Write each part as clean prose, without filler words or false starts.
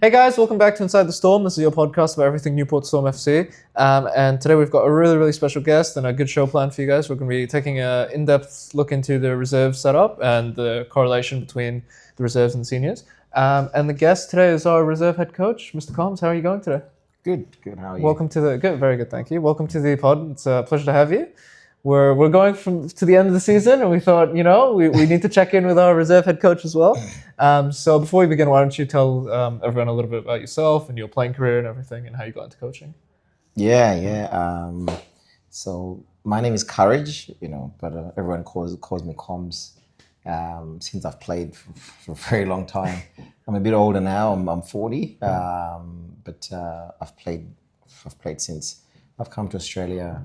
Hey guys, welcome back to Inside the Storm. This is your podcast about everything Newport Storm FC. And today we've got a really, really special guest and a good show planned for you guys. We're going to be taking an in-depth look into the reserve setup and the correlation between the reserves and seniors. And the guest today is our reserve head coach, Mr. Combs. How are you going today? Good. How are you? Welcome to the very good, thank you. Welcome to the pod. It's a pleasure to have you. We're going to the end of the season, and we thought, we need to check in with our reserve head coach as well. So before we begin, why don't you tell everyone a little bit about yourself and your playing career and everything, and how you got into coaching? Yeah. So my name is Courage, but everyone calls me Combs. Since I've played for a very long time, I'm a bit older now. I'm 40, but I've played since I've come to Australia.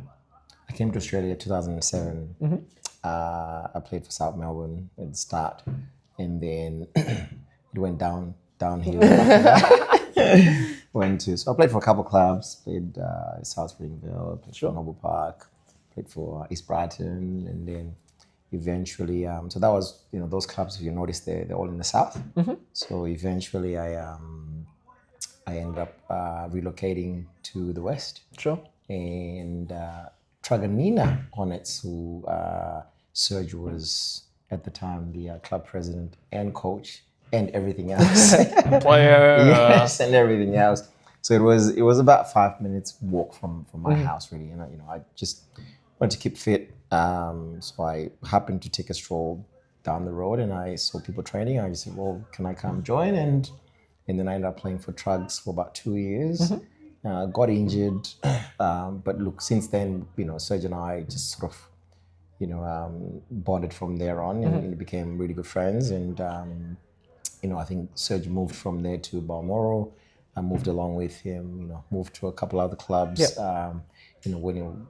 I came to Australia 2007. Mm-hmm. I played for South Melbourne at the start, and then it went downhill. So I played for a couple of clubs. Played South Springvale, played for Noble Park, played for East Brighton, and then eventually, so that was those clubs. If you notice, they're all in the south. Mm-hmm. So eventually, I ended up relocating to the west. Sure. And Truganina Hornets, who Serge was at the time the club president and coach and everything else. Player. Yes, and everything else. So it was about 5 minutes walk from my house, really. And I just wanted to keep fit. So I happened to take a stroll down the road, and I saw people training. I just said, well, can I come join? And then I ended up playing for Trugs for about 2 years. Mm-hmm. Got injured, but look, since then, Serge and I just sort of, bonded from there on, and became really good friends. And I think Serge moved from there to Balmoral. I moved along with him. Moved to a couple other clubs. Yep.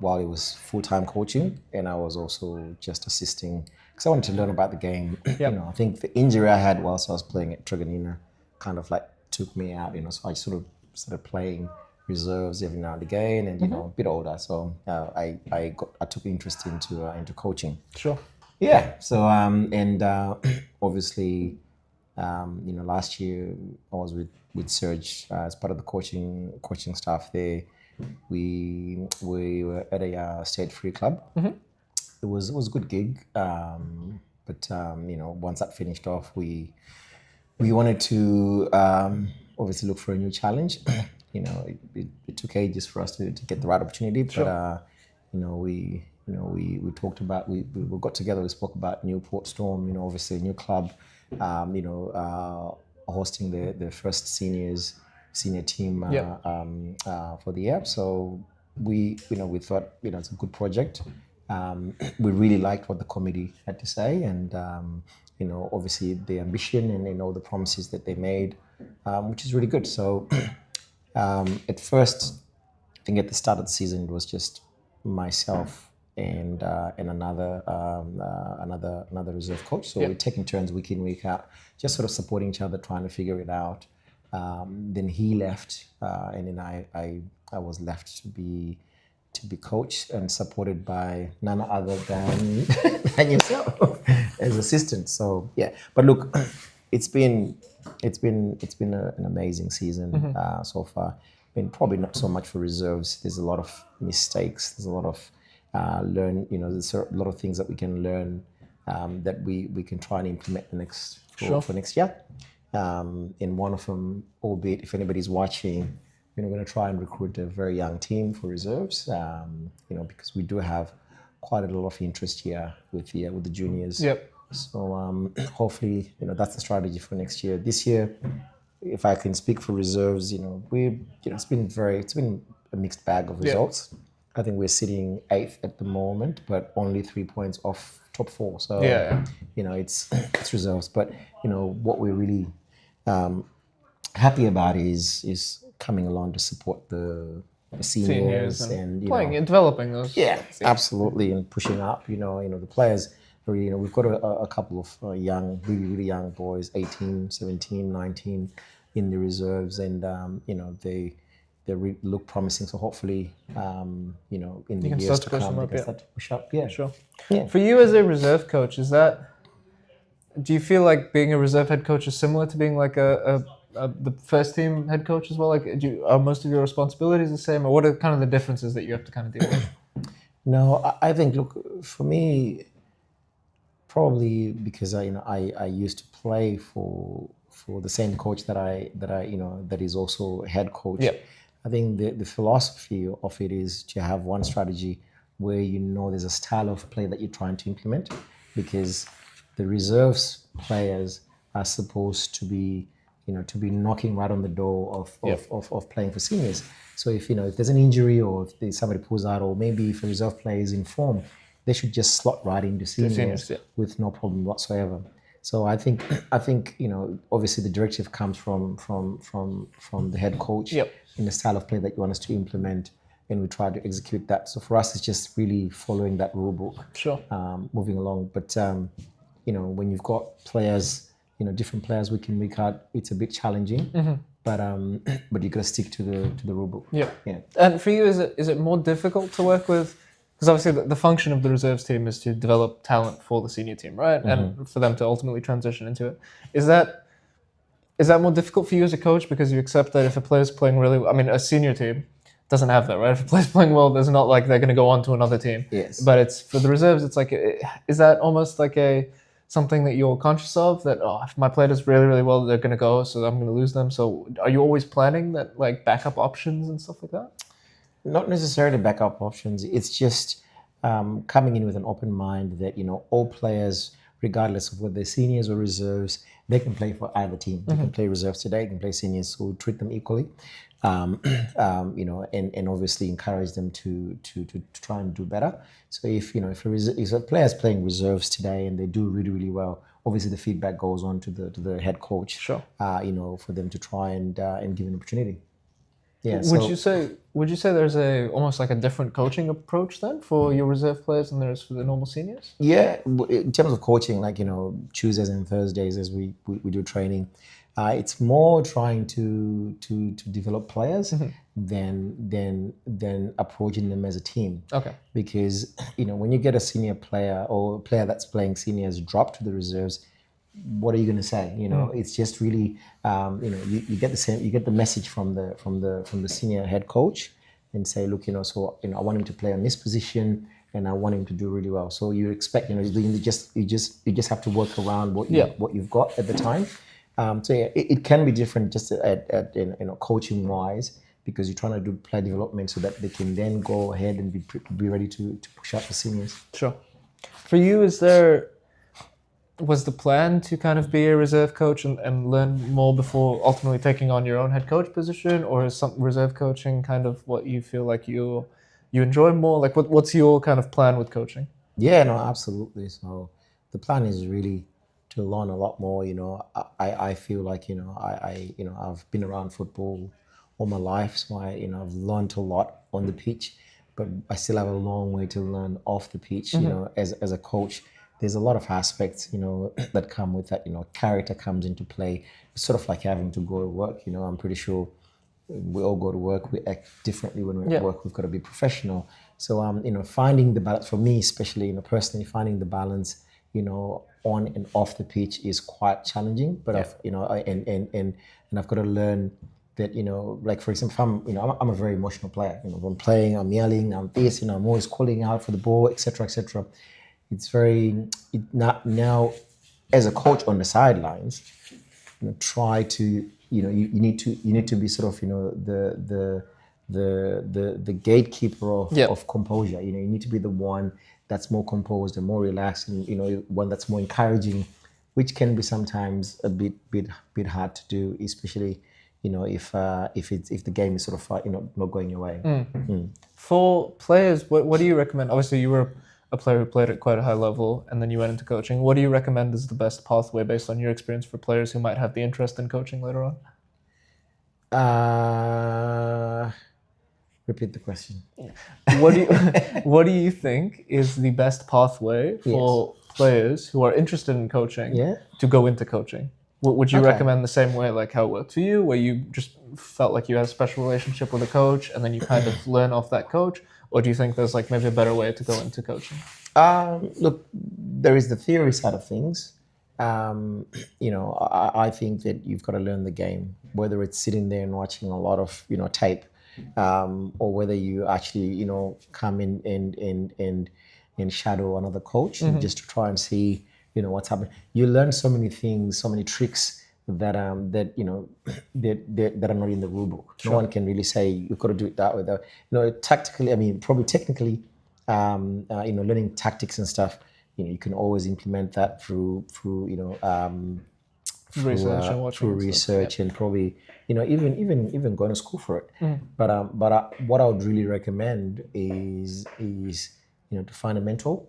While he was full-time coaching, and I was also just assisting because I wanted to learn about the game. Yep. I think the injury I had whilst I was playing at Truganina kind of like took me out. So I sort of started playing reserves every now and again, and a bit older, so I took interest into coaching. Sure. Yeah. So obviously, last year I was with Serge as part of the coaching staff there. We were at a state free club. Mm-hmm. It was a good gig, but once that finished off, we wanted to obviously look for a new challenge. It took ages for us to get the right opportunity, but sure. We talked about, we got together, we spoke about Newport Storm, obviously a new club, hosting the first senior team for the year. So we thought, it's a good project. We really liked what the committee had to say, and obviously the ambition and the promises that they made, which is really good. So at first, I think at the start of the season, it was just myself and another reserve coach. So we're taking turns week in, week out, just sort of supporting each other, trying to figure it out. Then he left, and then I was left to be coached and supported by none other than yourself as assistant. So yeah, but look, it's been an amazing season so far. I mean, probably not so much for reserves. There's a lot of mistakes. There's a lot of there's a lot of things that we can learn that we can try and implement for next year. And one of them, albeit if anybody's watching, we're going to try and recruit a very young team for reserves. Because we do have quite a lot of interest here with the juniors. Yep. So hopefully, that's the strategy for next year. This year, if I can speak for reserves, it's been a mixed bag of results. Yep. I think we're sitting 8th at the moment, but only 3 points off top 4. So it's reserves. But what we're really happy about is coming along to support the seniors and playing and developing those. Yeah, absolutely, and pushing up. The players. We've got a couple of really young boys, 18, 17, 19, in the reserves, and they look promising. So hopefully, in the years to come, they can start to push up. Yeah, sure. Yeah. For you as a reserve coach, do you feel like being a reserve head coach is similar to being like a the first team head coach as well? Like, are most of your responsibilities the same, or what are kind of the differences that you have to kind of deal with? No, I think, look, for me, probably because I used to play for the same coach that is also head coach. Yeah. I think the philosophy of it is to have one strategy where there's a style of play that you're trying to implement, because the reserves players are supposed to be knocking right on the door of playing for seniors. So if there's an injury, or if somebody pulls out, or maybe if a reserve player is in form, they should just slot right into seniors with no problem whatsoever. So I think obviously the directive comes from the head coach in the style of play that you want us to implement, and we try to execute that. So for us, it's just really following that rule book, moving along. But when you've got players, different players week in week out, it's a bit challenging. But you got to stick to the rule book. Yeah. And for you, is it more difficult to work with? Because obviously the function of the reserves team is to develop talent for the senior team, right? And for them to ultimately transition into it. Is that more difficult for you as a coach, because you accept that if a player's playing really well, I mean, a senior team doesn't have that, right? If a player's playing well, there's not like they're going to go on to another team. Yes. But it's for the reserves, it's like, is that almost like something that you're conscious of, that, if my player does really, really well, they're going to go, so I'm going to lose them. So are you always planning that, like, backup options and stuff like that? Not necessarily backup options. It's just coming in with an open mind that, all players, regardless of whether they're seniors or reserves, they can play for either team. They can play reserves today, they can play seniors, so we'll treat them equally. And obviously encourage them to try and do better. So if a player is playing reserves today and they do really, really well, obviously the feedback goes on to the head coach. Sure. For them to try and give an opportunity. Yeah. Would you say there's almost like a different coaching approach then for your reserve players than there is for the normal seniors? Yeah, in terms of coaching, like Tuesdays and Thursdays as we do training, it's more trying to develop players than approaching them as a team. Okay. Because when you get a senior player or a player that's playing seniors drop to the reserves, what are you going to say? It's just really you get the message from the senior head coach and say, look, I want him to play on this position and I want him to do really well. So you expect, you just have to work around what you've got at the time. So yeah, it can be different just at coaching wise, because you're trying to do player development so that they can then go ahead and be ready to push out the seniors. Sure. For you, was the plan to kind of be a reserve coach and learn more before ultimately taking on your own head coach position, or is some reserve coaching kind of what you feel like you enjoy more? Like, what's your kind of plan with coaching? Yeah, no, absolutely. So the plan is really to learn a lot more. I feel like I've been around football all my life, so I've learned a lot on the pitch, but I still have a long way to learn off the pitch. As a coach, there's a lot of aspects that come with that. Character comes into play. It's sort of like having to go to work. I'm pretty sure we all go to work. We act differently when we're at work. We've got to be professional. So finding the balance for me, especially personally, finding the balance on and off the pitch is quite challenging. But I've got to learn that like, for example, I'm a very emotional player. If I'm playing, I'm yelling, I'm this, I'm always calling out for the ball, etc., etc. It's now as a coach on the sidelines, try to you need to be sort of the gatekeeper of composure. You need to be the one that's more composed and more relaxed, and one that's more encouraging, which can be sometimes a bit hard to do, especially if the game is sort of not going your way. For players, what do you recommend? Obviously, you were a player who played at quite a high level, and then you went into coaching. What do you recommend is the best pathway based on your experience for players who might have the interest in coaching later on? Repeat the question. What do you think is the best pathway for players who are interested in coaching to go into coaching? Would you recommend the same way, like how it worked for you, where you just felt like you had a special relationship with a coach and then you kind of learn off that coach? Or do you think there's maybe a better way to go into coaching? Look, there is the theory side of things, I think that you've got to learn the game, whether it's sitting there and watching a lot of tape, or whether you actually come in and shadow another coach just to try and see what's happening. You learn so many things, so many tricks that that are not in the rule book. Sure. No one can really say you've got to do it that way. Tactically, I mean, probably technically, learning tactics and stuff. You can always implement that through research and probably even going to school for it. But what I would really recommend is to find a mentor,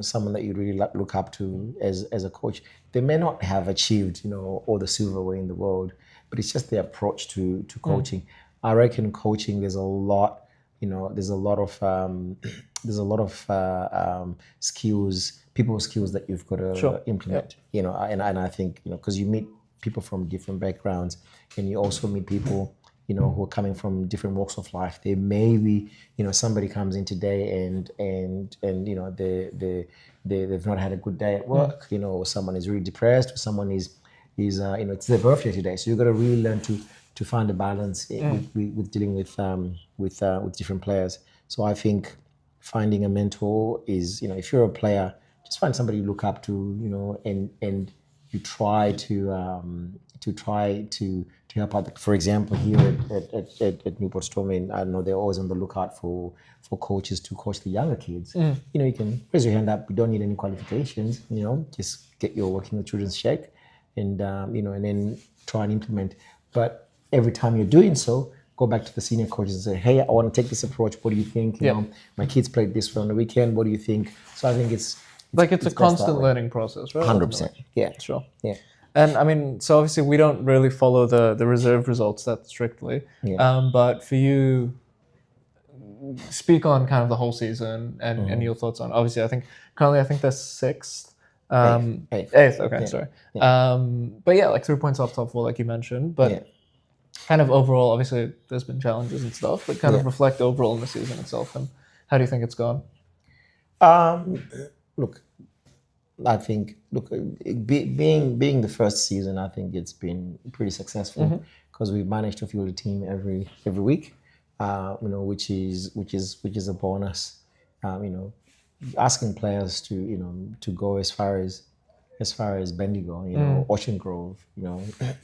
someone that you really look up to as a coach. They may not have achieved all the silverware in the world, but it's just the approach to coaching. I reckon coaching there's a lot of skills, people skills that you've got to implement. And I think because you meet people from different backgrounds, and you also meet people who are coming from different walks of life. There may be somebody comes in today and they've not had a good day at work. Or someone is really depressed, or someone is it's their birthday today. So you've got to really learn to find a balance with dealing with different players. So I think finding a mentor is, if you're a player, just find somebody you look up to, and you try to help out. For example, here at Newport Storm, I know they're always on the lookout for coaches to coach the younger kids. You can raise your hand up. You don't need any qualifications. Just get your Working with Children's check, and and then try and implement. But every time you're doing so, go back to the senior coaches and say, hey, I want to take this approach. What do you think? My kids played this on the weekend. What do you think? So I think it's a constant learning process, right? 100%. Yeah. Sure. Yeah. And I mean, so obviously we don't really follow the reserve results that strictly. But for you, speak on kind of the whole season and your thoughts on. Obviously, I think currently they're sixth. Eighth. Okay, sorry. But yeah, like 3 points off top four, like you mentioned. But kind of overall, obviously, there's been challenges and stuff. But kind of reflect overall in the season itself, and how do you think it's gone? Look, I think being the first season, I think it's been pretty successful because we've managed to field a team every week, which is a bonus. Asking players to go as far as Bendigo, Ocean Grove,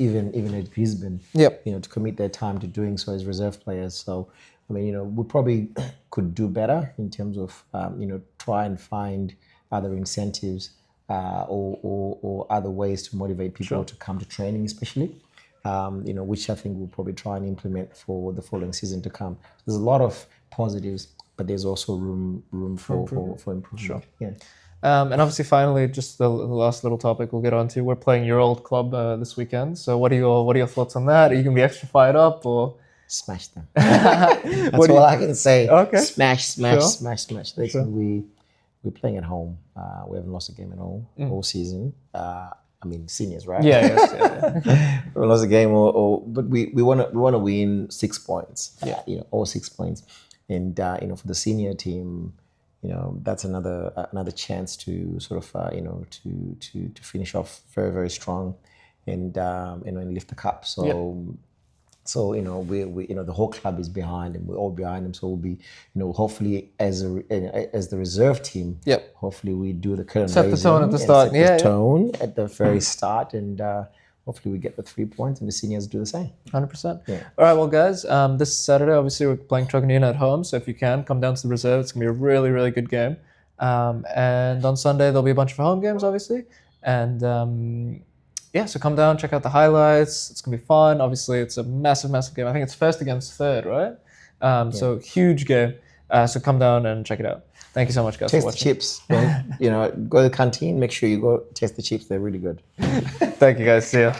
even at Brisbane, to commit their time to doing so as reserve players. So, I mean, we probably could do better in terms of try and find other incentives or other ways to motivate people to come to training, especially, which I think we'll probably try and implement for the following season to come. There's a lot of positives, but there's also room for improvement. Sure. Yeah. And obviously, finally, just the last little topic we'll get on to. We're playing your old club this weekend. So what are your thoughts on that? Are you going to be extra fired up or? Smash them. That's all I can say. Okay. Smash. Listen, we're playing at home. We haven't lost a game at home all season. I mean, seniors, right? Yeah. We haven't lost a game, but we want to win 6 points. Yeah. All 6 points, and for the senior team, that's another chance to sort of to finish off very, very strong, and and lift the cup. So. So we the whole club is behind, and we're all behind them. So we'll be hopefully as the reserve team. Hopefully we do the curtain set the tone at the start. Set the tone at the very start, and hopefully we get the 3 points, and the seniors do the same. 100%. Yeah. All right, well, guys, this Saturday obviously we're playing Truganina at home. So if you can come down to the reserve, it's gonna be a really, really good game. And on Sunday there'll be a bunch of home games, obviously, and. So come down, check out the highlights. It's going to be fun. Obviously, it's a massive, massive game. I think it's first against third, right? So huge game. So come down and check it out. Thank you so much, guys, for watching. Taste the chips. Go to the canteen. Make sure you go taste the chips. They're really good. Thank you, guys. See ya.